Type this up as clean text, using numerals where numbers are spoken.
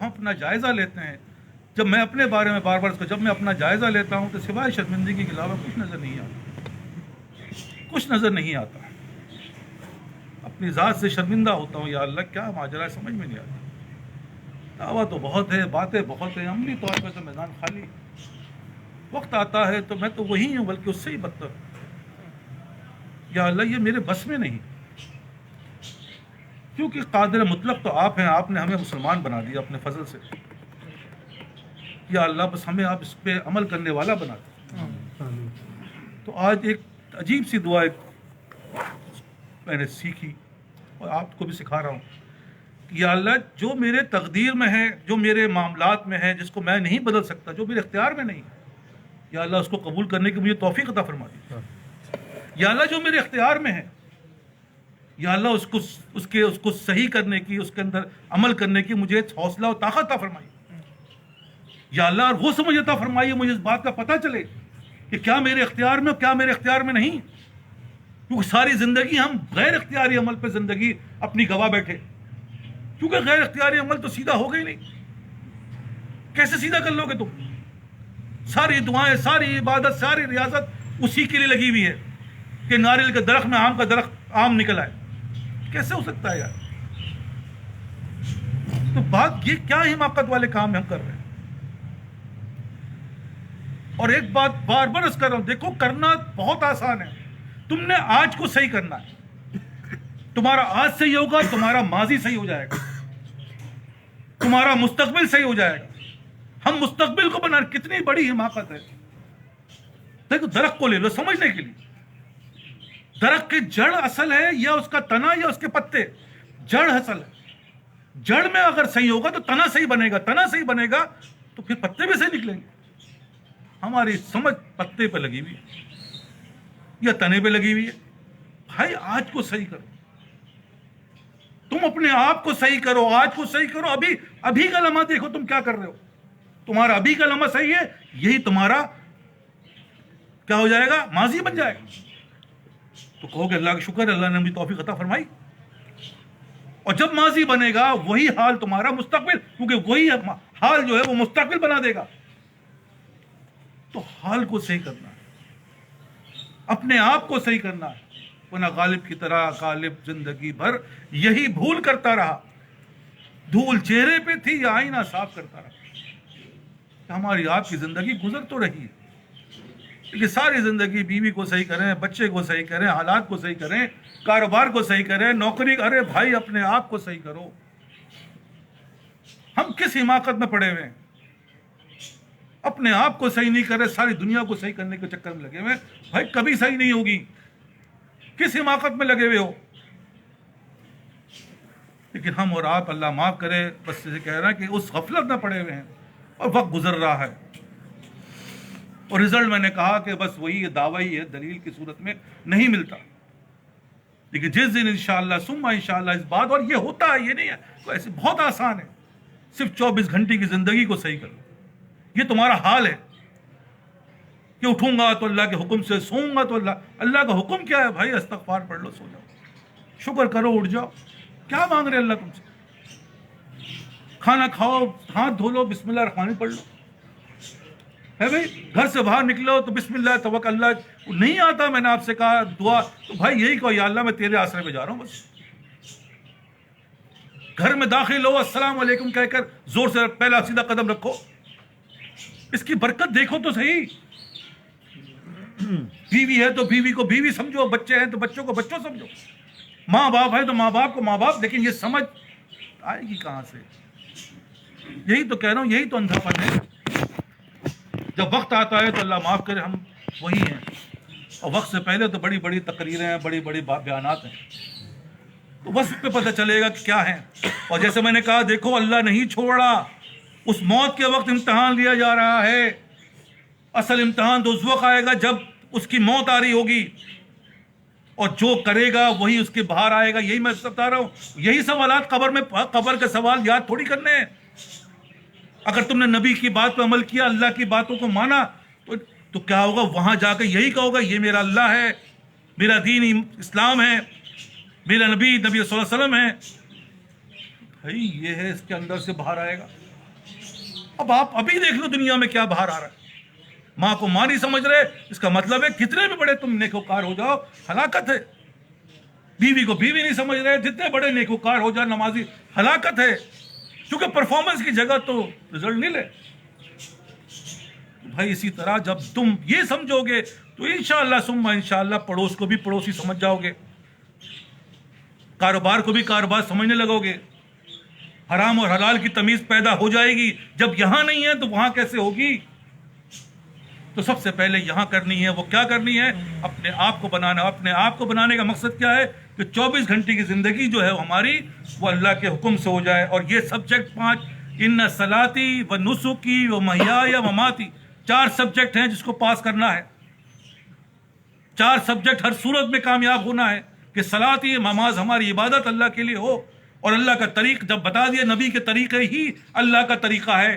اپنا جائزہ لیتے ہیں، جب میں اپنے بارے میں بار بار جب میں اپنا جائزہ لیتا ہوں تو سوائے شرمندگی کے علاوہ کچھ نظر نہیں آتا، کچھ نظر نہیں آتا. اپنی ذات سے شرمندہ ہوتا ہوں، یا اللہ کیا ماجرا ہے سمجھ میں نہیں آتا. دعویٰ تو بہت ہے، باتیں بہت ہیں، عملی طور پہ تو میدان خالی. وقت آتا ہے تو میں تو وہی ہوں بلکہ اس سے ہی بدتر. یا اللہ یہ میرے بس میں نہیں، کیونکہ قادر مطلق تو آپ ہیں، آپ نے ہمیں مسلمان بنا دیا اپنے فضل سے. یا اللہ بس ہمیں آپ اس پہ عمل کرنے والا بنا دیں. تو آج ایک عجیب سی دعا میں نے سیکھی اور آپ کو بھی سکھا رہا ہوں کہ یا اللہ جو میرے تقدیر میں ہے، جو میرے معاملات میں ہے، جس کو میں نہیں بدل سکتا، جو میرے اختیار میں نہیں، یا اللہ اس کو قبول کرنے کی مجھے توفیق عطا فرما دی. یا اللہ جو میرے اختیار میں ہے، یا اللہ اس کو صحیح کرنے کی، اس کے اندر عمل کرنے کی مجھے حوصلہ و طاقت عطا فرمائی. یا اللہ اور وہ سمجھ عطا فرمائیے، مجھے اس بات کا پتہ چلے کہ کیا میرے اختیار میں اور کیا میرے اختیار میں نہیں. کیونکہ ساری زندگی ہم غیر اختیاری عمل پہ زندگی اپنی گوا بیٹھے، کیونکہ غیر اختیاری عمل تو سیدھا ہوگا ہی نہیں. کیسے سیدھا کر لو گے تم؟ ساری دعائیں، ساری عبادت، ساری ریاضت اسی کے لیے لگی ہوئی ہے کہ ناریل کے درخت میں آم کا درخت آم نکل آئے. کیسے ہو سکتا ہے یار؟ تو بات یہ کیا حماقت والے کام ہم کر رہے ہیں. اور ایک بات بار بار عرض کر رہا ہوں، دیکھو کرنا بہت آسان ہے. تم نے آج کو صحیح کرنا ہے. تمہارا آج صحیح ہوگا، تمہارا ماضی صحیح ہو جائے گا، تمہارا مستقبل صحیح ہو جائے گا. ہم مستقبل کو بنا، کتنی بڑی حماقت ہے. دیکھو درخت کو لے لو سمجھنے کے لیے. درخت کی جڑ اصل ہے یا اس کا تنا یا اس کے پتے؟ جڑ اصل ہے. جڑ میں اگر صحیح ہوگا تو تنا صحیح بنے گا، تنا صحیح بنے گا تو پھر پتے بھی صحیح نکلیں گے. ہماری سمجھ پتے پہ لگی ہوئی ہے یا تنے پہ لگی ہوئی ہے. بھائی آج کو صحیح کرو، تم اپنے آپ کو صحیح کرو، آج کو صحیح کرو. ابھی کا لمحہ دیکھو تم کیا کر رہے ہو. تمہارا ابھی کا لمحہ صحیح ہے، یہی تمہارا کیا ہو جائے گا؟ ماضی بن جائے گا. تو کہو کہ اللہ کا شکر ہے، اللہ نے مجھے توفیق عطا فرمائی. اور جب ماضی بنے گا وہی حال تمہارا مستقبل، کیونکہ وہی حال جو ہے وہ مستقبل بنا دے گا. تو حال کو صحیح کرنا ہے، اپنے آپ کو صحیح کرنا ہے. ورنہ غالب کی طرح غالب زندگی بھر یہی بھول کرتا رہا. دھول چہرے پہ تھی یا آئینہ صاف کرتا رہا. ہماری آپ کی زندگی گزر تو رہی ہے، لیکن ساری زندگی بیوی کو صحیح کریں، بچے کو صحیح کریں، حالات کو صحیح کریں، کاروبار کو صحیح کریں، نوکری. ارے بھائی اپنے آپ کو صحیح کرو. ہم کس حماقت میں پڑے ہوئے ہیں؟ اپنے آپ کو صحیح نہیں کر رہے، ساری دنیا کو صحیح کرنے کے چکر میں لگے ہوئے ہیں. بھائی کبھی صحیح نہیں ہوگی. کس حماقت میں لگے ہوئے ہو؟ لیکن ہم اور آپ، اللہ معاف کرے، بس یہ کہہ رہا ہے کہ اس غفلت میں پڑے ہوئے ہیں اور وقت گزر رہا ہے. اور رزلٹ میں نے کہا کہ بس وہی دعویٰ ہی ہے، دلیل کی صورت میں نہیں ملتا. لیکن جس دن انشاءاللہ ثم انشاءاللہ اس بات، اور یہ ہوتا ہے، یہ نہیں ہے ایسے بہت آسان ہے. صرف 24 گھنٹے کی زندگی کو صحیح کرو. یہ تمہارا حال ہے کہ اٹھوں گا تو اللہ کے حکم سے، سوؤں گا تو اللہ کا حکم کیا ہے؟ بھائی استغفار پڑھ لو، سو جاؤ، شکر کرو، اٹھ جاؤ. کیا مانگ رہے اللہ تم سے؟ کھانا کھاؤ، ہاتھ دھو لو، بسم اللہ الرحمن پڑھ لو. ہے بھائی گھر سے باہر نکلو تو بسم اللہ توکل اللہ. نہیں آتا، میں نے آپ سے کہا دعا، تو بھائی یہی کہو، یا اللہ میں تیرے آسرے پہ جا رہا ہوں. بس گھر میں داخل ہو، السلام علیکم کہہ کر زور سے پہلا سیدھا قدم رکھو. اس کی برکت دیکھو تو صحیح. بیوی ہے تو بیوی کو بیوی سمجھو، بچے ہیں تو بچوں کو بچوں سمجھو، ماں باپ ہے تو ماں باپ کو ماں باپ. لیکن یہ سمجھ آئے گی کہاں سے؟ یہی تو کہہ رہا ہوں، یہی تو اندھا پن ہے. جب وقت آتا ہے تو اللہ معاف کرے ہم وہی ہیں، اور وقت سے پہلے تو بڑی بڑی تقریریں ہیں، بڑی بڑی بیانات ہیں. تو بس پہ پتہ چلے گا کہ کیا ہے. اور جیسے میں نے کہا، دیکھو اللہ نہیں چھوڑا. اس موت کے وقت امتحان لیا جا رہا ہے. اصل امتحان تو اس وقت آئے گا جب اس کی موت آ رہی ہوگی، اور جو کرے گا وہی اس کے باہر آئے گا. یہی میں بتا رہا ہوں. یہی سوالات قبر کے سوال یاد تھوڑی کرنے ہیں. اگر تم نے نبی کی بات پہ عمل کیا، اللہ کی باتوں کو مانا، تو کیا ہوگا؟ وہاں جا کے یہی کہو گا، یہ میرا اللہ ہے، میرا دین اسلام ہے، میرا نبی صلی اللہ علیہ وسلم ہے. بھائی یہ ہے، اس کے اندر سے باہر آئے گا. اب آپ ابھی دیکھ لو دنیا میں کیا باہر آ رہا ہے. ماں کو ماں نہیں سمجھ رہے, اس کا مطلب ہے کتنے بھی بڑے تم نیکوکار ہو جاؤ ہلاکت ہے. بیوی کو بیوی نہیں سمجھ رہے, جتنے بڑے نیکوکار ہو جاؤ نمازی, ہلاکت ہے. کیونکہ پرفارمنس کی جگہ تو رزلٹ نہیں لے. بھائی اسی طرح جب تم یہ سمجھو گے تو انشاءاللہ ثم انشاءاللہ پڑوس کو بھی پڑوسی سمجھ جاؤ گے, کاروبار کو بھی کاروبار سمجھنے لگو گے, حرام اور حلال کی تمیز پیدا ہو جائے گی. جب یہاں نہیں ہے تو وہاں کیسے ہوگی؟ تو سب سے پہلے یہاں کرنی ہے. وہ کیا کرنی ہے؟ اپنے آپ کو بنانا. اپنے آپ کو بنانے کا مقصد کیا ہے؟ کہ 24 گھنٹے کی زندگی جو ہے ہماری وہ اللہ کے حکم سے ہو جائے. اور یہ سبجیکٹ 5 ان صلاتی و نسکی و محیای و مماتی 4 سبجیکٹ ہیں جس کو پاس کرنا ہے. 4 سبجیکٹ ہر صورت میں کامیاب ہونا ہے کہ صلاتی نماز ہماری عبادت اللہ کے لیے ہو, اور اللہ کا طریق جب بتا دیا نبی کے طریقے ہی اللہ کا طریقہ ہے.